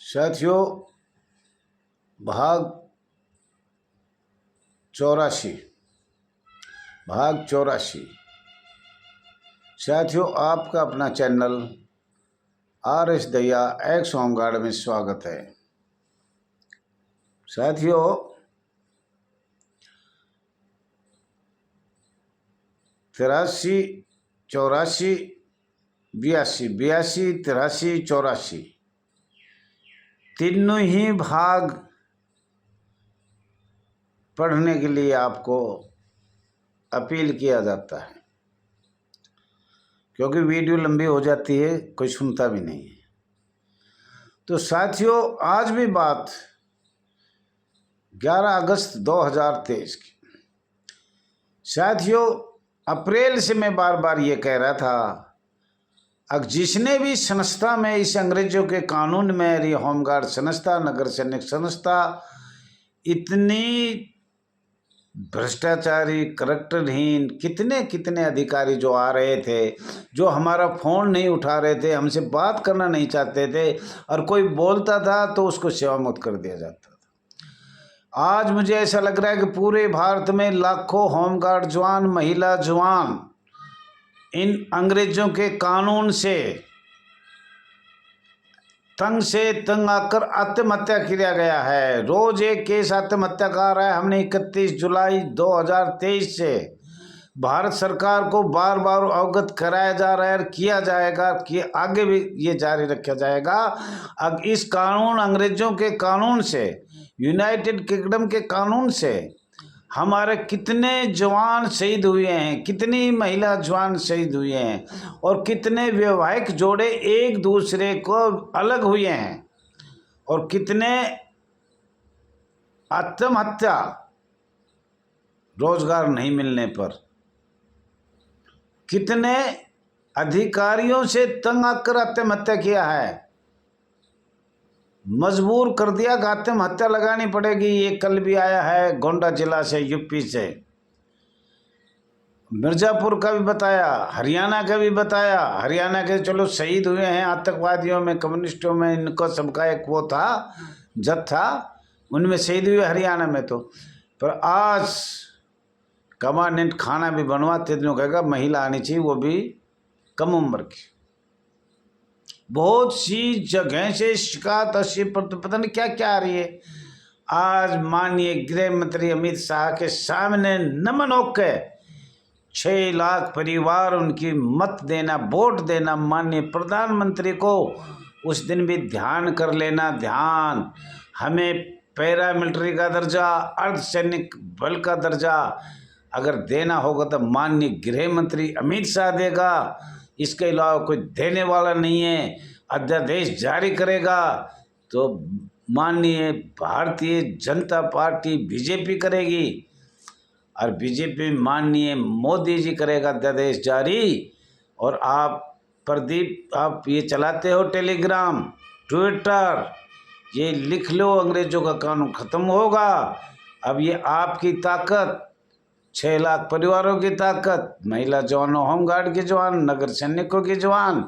साथियों, भाग 84 साथियों, आपका अपना चैनल RS दया एक्स होमगार्ड में स्वागत है। साथियों, तिरासी, चौरासी, बयासी, तिरासी, चौरासी तीनों ही भाग पढ़ने के लिए आपको अपील किया जाता है, क्योंकि वीडियो लंबी हो जाती है, कोई सुनता भी नहीं है। तो साथियों, आज भी बात 11 अगस्त 2023 की। साथियों, अप्रैल से मैं बार बार ये कह रहा था, अब जिसने भी संस्था में इस अंग्रेजों के कानून में ये होमगार्ड संस्था, नगर सैनिक संस्था इतनी भ्रष्टाचारी, करैक्टरहीन, कितने कितने अधिकारी जो आ रहे थे, जो हमारा फ़ोन नहीं उठा रहे थे, हमसे बात करना नहीं चाहते थे, और कोई बोलता था तो उसको सेवा मुक्त कर दिया जाता था। आज मुझे ऐसा लग रहा है कि पूरे भारत में लाखों होमगार्ड जवान, महिला जवान इन अंग्रेजों के कानून से तंग आकर आत्महत्या किया गया है। रोज एक केस आत्महत्या का आ रहा है। हमने 31 जुलाई 2023 से भारत सरकार को बार बार अवगत कराया जा रहा है और किया जाएगा कि आगे भी ये जारी रखा जाएगा। अब इस कानून, अंग्रेजों के कानून से, यूनाइटेड किंगडम के कानून से हमारे कितने जवान शहीद हुए हैं, कितनी महिला जवान शहीद हुए हैं, और कितने वैवाहिक जोड़े एक दूसरे को अलग हुए हैं, और कितने आत्महत्या रोजगार नहीं मिलने पर, कितने अधिकारियों से तंग आकर आत्महत्या किया है, मजबूर कर दिया कि आत्महत्या लगानी पड़ेगी। ये कल भी आया है गोंडा जिला से, यूपी से, मिर्जापुर का भी बताया, हरियाणा का भी बताया। हरियाणा के चलो शहीद हुए हैं आतंकवादियों में, कम्युनिस्टों में, इनको सबका एक वो था, जत्था, उनमें शहीद हुए हरियाणा में। तो पर आज कमांडेंट खाना भी बनवाते जो कहेगा महिला आनी चाहिए, वो भी कम उम्र की। बहुत सी जगह से शिकायत, अस्सी पता नहीं क्या क्या आ रही है। आज माननीय गृह मंत्री अमित शाह के सामने नमन होकर 6 लाख परिवार उनकी मत देना, वोट देना, माननीय प्रधानमंत्री को उस दिन भी ध्यान कर लेना। ध्यान, हमें पैरामिलिट्री का दर्जा, अर्धसैनिक बल का दर्जा अगर देना होगा तो माननीय गृह मंत्री अमित शाह देगा, इसके अलावा कोई देने वाला नहीं है। अध्यादेश जारी करेगा तो माननीय भारतीय जनता पार्टी बीजेपी करेगी, और बीजेपी माननीय मोदी जी करेगा अध्यादेश जारी। और आप प्रदीप, आप ये चलाते हो टेलीग्राम, ट्विटर, ये लिख लो, अंग्रेजों का कानून खत्म होगा। अब ये आपकी ताकत, 6 लाख परिवारों की ताकत, महिला जवानों, होमगार्ड के जवान, नगर सैनिकों के जवान,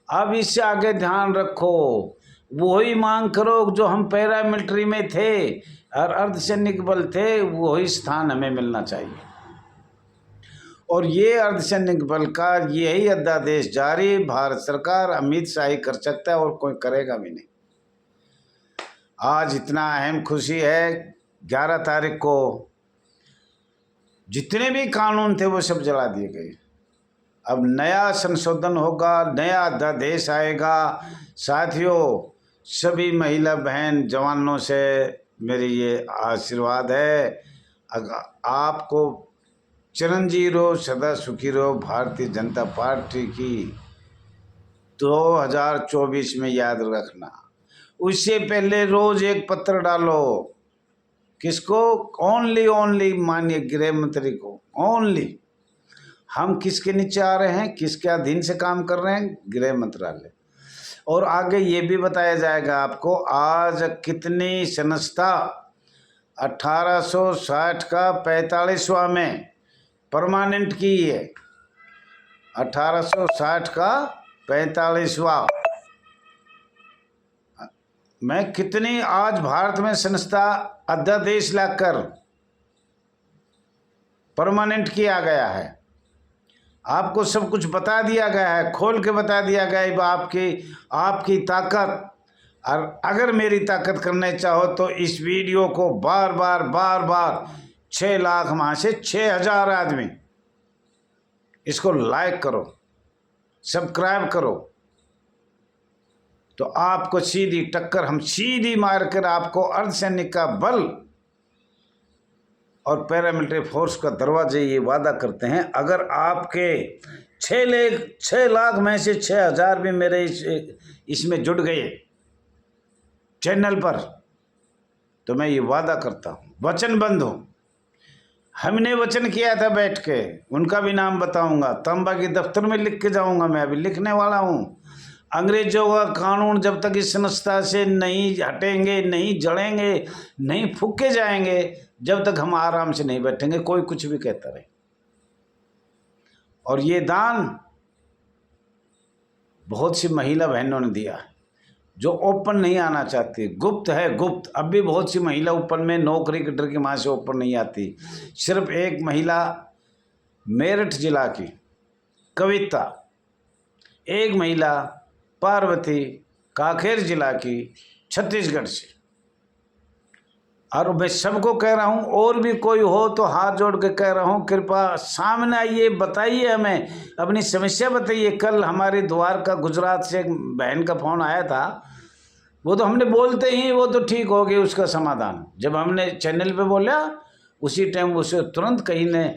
अब इससे आगे ध्यान रखो। वही मांग करो जो हम पैरामिलिट्री में थे और अर्धसैनिक बल थे, वही स्थान हमें मिलना चाहिए। और ये अर्धसैनिक बल का यही अध्यादेश जारी भारत सरकार, अमित शाह ही कर सकता है, और कोई करेगा भी नहीं। आज इतना अहम खुशी है, 11 तारीख को जितने भी कानून थे वो सब जला दिए गए। अब नया संशोधन होगा, नया अध्यादेश आएगा। साथियों, सभी महिला बहन जवानों से मेरी ये आशीर्वाद है, आपको चिरंजीवी रहो, सदा सुखी रहो। भारतीय जनता पार्टी की 2024 में याद रखना। उससे पहले रोज एक पत्र डालो। किसको? ओनली माननीय गृह मंत्री को। ओनली हम किसके नीचे आ रहे हैं, किसके अधीन से काम कर रहे हैं? गृह मंत्रालय। और आगे ये भी बताया जाएगा आपको आज कितनी संस्था 1860 का 45वां में परमानेंट की है। 1860 का 45वां मैं कितनी आज भारत में संस्था अध्यादेश लाकर परमानेंट किया गया है, आपको सब कुछ बता दिया गया है, खोल के बता दिया गया है आपकी ताकत। और अगर मेरी ताकत करने चाहो तो इस वीडियो को बार बार 6 लाख वहाँ से 6,000 आदमी इसको लाइक करो, सब्सक्राइब करो, तो आपको सीधी टक्कर हम सीधी मारकर आपको अर्धसैनिक का बल और पैरामिलिट्री फोर्स का दरवाजे ये वादा करते हैं। अगर आपके 6 लाख में से 6,000 भी मेरे इसमें जुड़ गए चैनल पर, तो मैं ये वादा करता हूँ, वचनबद्ध हूँ। हमने वचन किया था बैठ के, उनका भी नाम बताऊंगा, तांबा के दफ्तर में लिख के जाऊंगा, मैं अभी लिखने वाला हूँ। अंग्रेजों का कानून जब तक इस संस्था से नहीं हटेंगे, नहीं जड़ेंगे, नहीं फूके जाएंगे, जब तक हम आराम से नहीं बैठेंगे, कोई कुछ भी कहता रहे। और ये दान बहुत सी महिला बहनों ने दिया है जो ओपन नहीं आना चाहती, गुप्त है, गुप्त। अब भी बहुत सी महिला ओपन में नौकरी के डर की वहाँ से ओपन नहीं आती। सिर्फ एक महिला मेरठ जिला की कविता, एक महिला पार्वती कांकेर जिला की छत्तीसगढ़ से। और मैं सबको कह रहा हूँ, और भी कोई हो तो हाथ जोड़ के कह रहा हूँ, कृपया सामने आइए, बताइए, हमें अपनी समस्या बताइए। कल हमारे द्वार का गुजरात से एक बहन का फ़ोन आया था, वो तो हमने बोलते ही वो तो ठीक हो गई उसका समाधान। जब हमने चैनल पे बोला उसी टाइम उसे तुरंत कहीं ने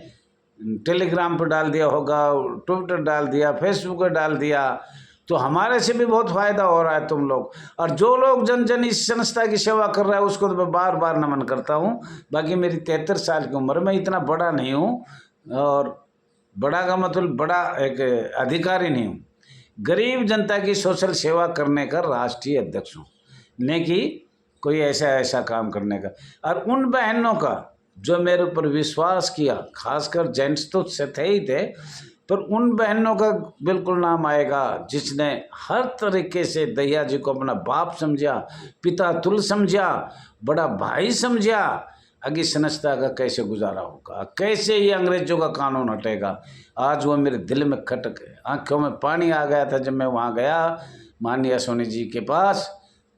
टेलीग्राम पर डाल दिया होगा, ट्विटर डाल दिया, फेसबुक पर डाल दिया। तो हमारे से भी बहुत फ़ायदा हो रहा है तुम लोग। और जो लोग जन जन इस संस्था की सेवा कर रहा है उसको तो मैं बार बार नमन करता हूँ। बाकी मेरी 73 साल की उम्र में इतना बड़ा नहीं हूँ, और बड़ा का मतलब बड़ा एक अधिकारी नहीं हूँ। गरीब जनता की सोशल सेवा करने का राष्ट्रीय अध्यक्ष हूँ, न कि कोई ऐसा काम करने का। और उन बहनों का जो मेरे ऊपर विश्वास किया, खासकर जेंट्स तो थे ही थे, पर उन बहनों का बिल्कुल नाम आएगा जिसने हर तरीके से दैया जी को अपना बाप समझा, पिता तुल्य समझा, बड़ा भाई समझा। आगे संस्था का कैसे गुजारा होगा, कैसे ये अंग्रेजों का कानून हटेगा, आज वो मेरे दिल में खटक है। आंखों में पानी आ गया था जब मैं वहाँ गया माननीय सोनी जी के पास,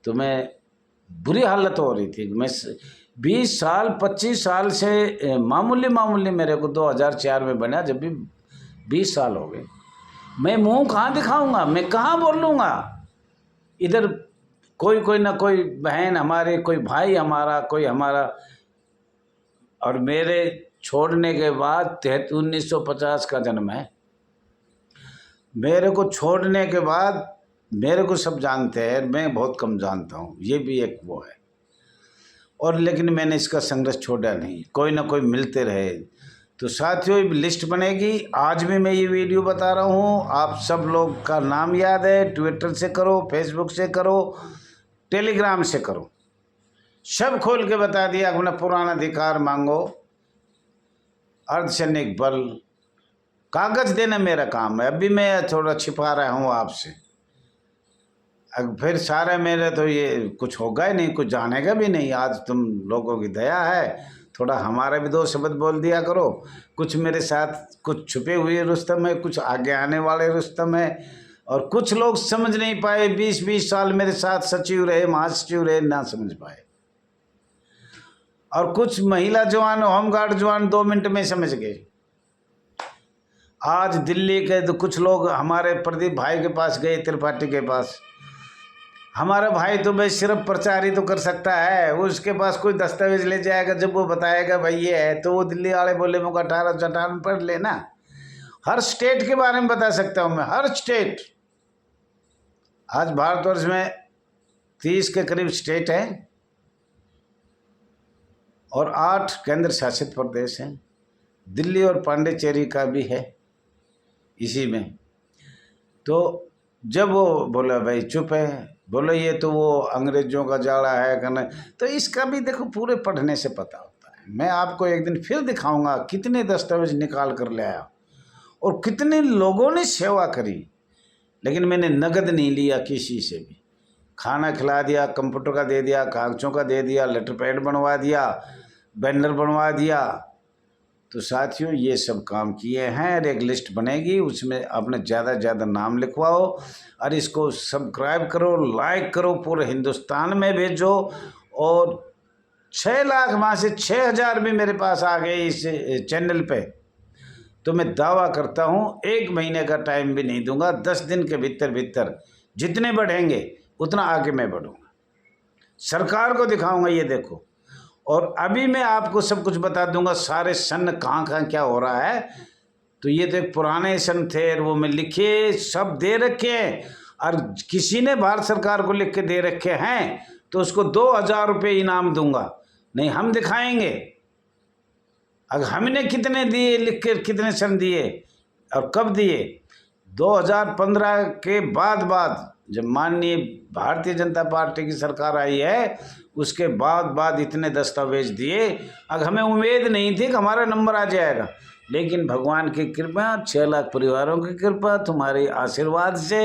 तो मैं बुरी हालत हो रही थी। मैं 20 साल 25 साल से मामूली मेरे को 2004 में बना, जब भी 20 साल हो गए। मैं मुंह कहाँ दिखाऊंगा, मैं कहाँ बोलूँगा। इधर कोई ना कोई बहन हमारे, कोई भाई हमारा, कोई हमारा। और मेरे छोड़ने के बाद 1950 का जन्म है। मेरे को छोड़ने के बाद मेरे को सब जानते हैं, मैं बहुत कम जानता हूँ, ये भी एक वो है। और लेकिन मैंने इसका संघर्ष छोड़ा नहीं, कोई ना कोई मिलते रहे। तो साथियों लिस्ट बनेगी। आज भी मैं ये वीडियो बता रहा हूँ, आप सब लोग का नाम याद है, ट्विटर से करो, फेसबुक से करो, टेलीग्राम से करो, सब खोल के बता दिया। अपना पुराना अधिकार मांगो, अर्धसैनिक बल, कागज देना मेरा काम है। अभी मैं थोड़ा छिपा रहा हूँ आपसे, फिर सारे मेरे तो ये कुछ होगा ही नहीं, कुछ जानेगा भी नहीं। आज तुम लोगों की दया है, थोड़ा हमारा भी 2 शब्द बोल दिया करो। कुछ मेरे साथ कुछ छुपे हुए रुस्तम है, कुछ आगे आने वाले रुस्तम है, और कुछ लोग समझ नहीं पाए, 20-20 साल मेरे साथ सचिव रहे, महासचिव रहे, ना समझ पाए। और कुछ महिला जवान, होमगार्ड जवान 2 मिनट में समझ गए। आज दिल्ली के तो कुछ लोग हमारे प्रदीप भाई के पास गए, त्रिपाठी के पास। हमारा भाई तो भाई सिर्फ प्रचार ही तो कर सकता है, उसके पास कोई दस्तावेज ले जाएगा, जब वो बताएगा भाई ये है, तो वो दिल्ली वाले बोले मुझे 18 पढ़ लेना। हर स्टेट के बारे में बता सकता हूँ मैं, हर स्टेट। आज भारतवर्ष में 30 के करीब स्टेट हैं और 8 केंद्र शासित प्रदेश हैं। दिल्ली और पांडिचेरी का भी है इसी में। तो जब वो बोला भाई चुप है, बोलो ये तो वो अंग्रेजों का जाड़ा है करना, तो इसका भी देखो पूरे पढ़ने से पता होता है। मैं आपको एक दिन फिर दिखाऊंगा कितने दस्तावेज निकाल कर ले आया और कितने लोगों ने सेवा करी, लेकिन मैंने नगद नहीं लिया किसी से भी। खाना खिला दिया, कंप्यूटर का दे दिया, कागज़ों का दे दिया, लेटर पैड बनवा दिया, बैनर बनवा दिया। तो साथियों ये सब काम किए हैं और एक लिस्ट बनेगी, उसमें अपने ज़्यादा से ज़्यादा नाम लिखवाओ और इसको सब्सक्राइब करो, लाइक करो, पूरे हिंदुस्तान में भेजो। और 6 लाख वहाँ से 6,000 भी मेरे पास आ गए इस चैनल पे, तो मैं दावा करता हूँ 1 महीने का टाइम भी नहीं दूंगा, 10 दिन के भीतर भीतर जितने बढ़ेंगे उतना आगे मैं बढ़ूँगा, सरकार को दिखाऊंगा ये देखो। और अभी मैं आपको सब कुछ बता दूंगा, सारे सन कहाँ क्या हो रहा है। तो ये तो एक पुराने सन थे, वो मैं लिखे सब दे रखे हैं, और किसी ने भारत सरकार को लिख के दे रखे हैं तो उसको 2,000 रुपये इनाम दूंगा। नहीं, हम दिखाएंगे अगर हमने कितने दिए, लिख के कितने सन दिए और कब दिए। 2015 के बाद जब माननीय भारतीय जनता पार्टी की सरकार आई है, उसके बाद इतने दस्तावेज दिए। अब हमें उम्मीद नहीं थी कि हमारा नंबर आ जाएगा, लेकिन भगवान की कृपा, 6 लाख परिवारों की कृपा, तुम्हारे आशीर्वाद से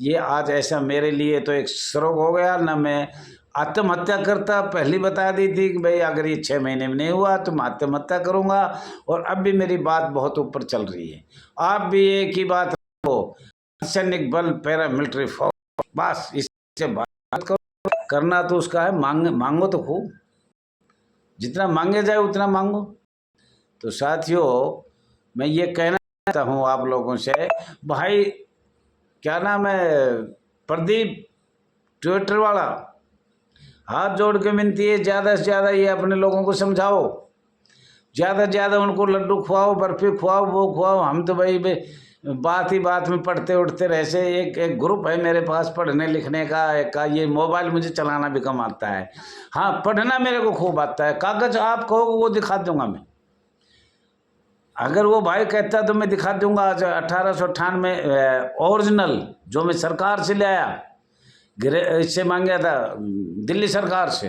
ये आज ऐसा मेरे लिए तो एक स्वर्ग हो गया। ना मैं आत्महत्या करता, पहले बता दी थी कि भाई अगर ये 6 महीने में नहीं हुआ तो मैं आत्महत्या करूँगा। और अब भी मेरी बात बहुत ऊपर चल रही है। आप भी एक ही बात रखो, सैनिक बल, पैरा मिलिट्री फोर्स, बस इससे बात करो। करना तो उसका है, मांगो तो खूब, जितना मांगे जाए उतना मांगो। तो साथियों मैं ये कहना चाहता हूँ आप लोगों से, भाई क्या नाम है, प्रदीप ट्विटर वाला, हाथ जोड़ के विनती है, ज़्यादा से ज़्यादा ये अपने लोगों को समझाओ, ज़्यादा से ज़्यादा उनको लड्डू खुआओ, बर्फ़ी खुआओ, वो खुआओ। हम तो भाई बात ही बात में पढ़ते उठते रहते। एक ग्रुप है मेरे पास पढ़ने लिखने का ये मोबाइल मुझे चलाना भी कम आता है, हाँ पढ़ना मेरे को खूब आता है। कागज़ आप कहोगे वो दिखा दूंगा मैं, अगर वो भाई कहता तो मैं दिखा दूंगा। 1898 ओरिजिनल जो मैं सरकार से ले आया, इससे मांगा था दिल्ली सरकार से,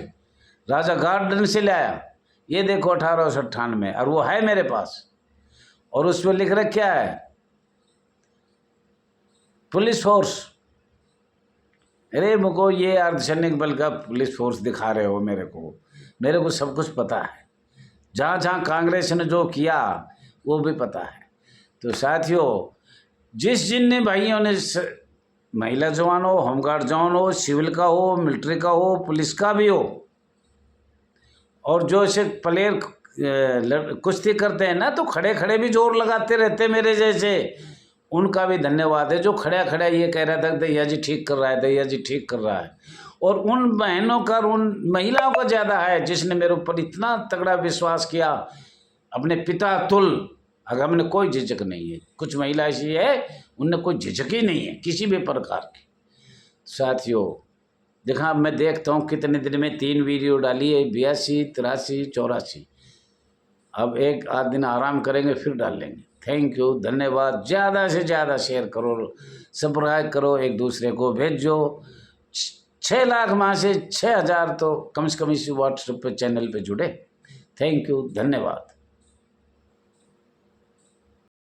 राजा गार्डन से ले आया, ये देखो 1898, और वो है मेरे पास। और उस पर लिख रहा क्या है, पुलिस फोर्स। अरे मुझको ये अर्धसैनिक बल का पुलिस फोर्स दिखा रहे हो, मेरे को सब कुछ पता है। जहाँ जहाँ कांग्रेस ने जो किया वो भी पता है। तो साथियों जिन भाइयों ने, महिला जवान हो, होमगार्ड जवान हो, सिविल का हो, मिलिट्री का हो, पुलिस का भी हो, और जो ऐसे प्लेयर कुश्ती करते हैं ना, तो खड़े खड़े भी जोर लगाते रहते मेरे जैसे, उनका भी धन्यवाद है। जो खड़ा खड़ा ये कह रहा था दैया जी ठीक कर रहा है, दैया जी ठीक कर रहा है। और उन बहनों का, उन महिलाओं का ज़्यादा है जिसने मेरे ऊपर इतना तगड़ा विश्वास किया, अपने पिता तुल। अगर हमने कोई झिझक नहीं है, कुछ महिला ऐसी है उनने कोई झिझक ही नहीं है किसी भी प्रकार की। साथियों देखा, मैं देखता हूँ कितने दिन में 3 वीडियो डाली है, 82, 83, 84। अब एक आध दिन आराम करेंगे फिर डाल लेंगे। थैंक यू, धन्यवाद। ज़्यादा से ज़्यादा शेयर करो, सब्सक्राइब करो, एक दूसरे को भेजो। 6 लाख वहाँ से 6,000 तो कम से कम इस व्हाट्सएप पे चैनल पे जुड़े। थैंक यू, धन्यवाद।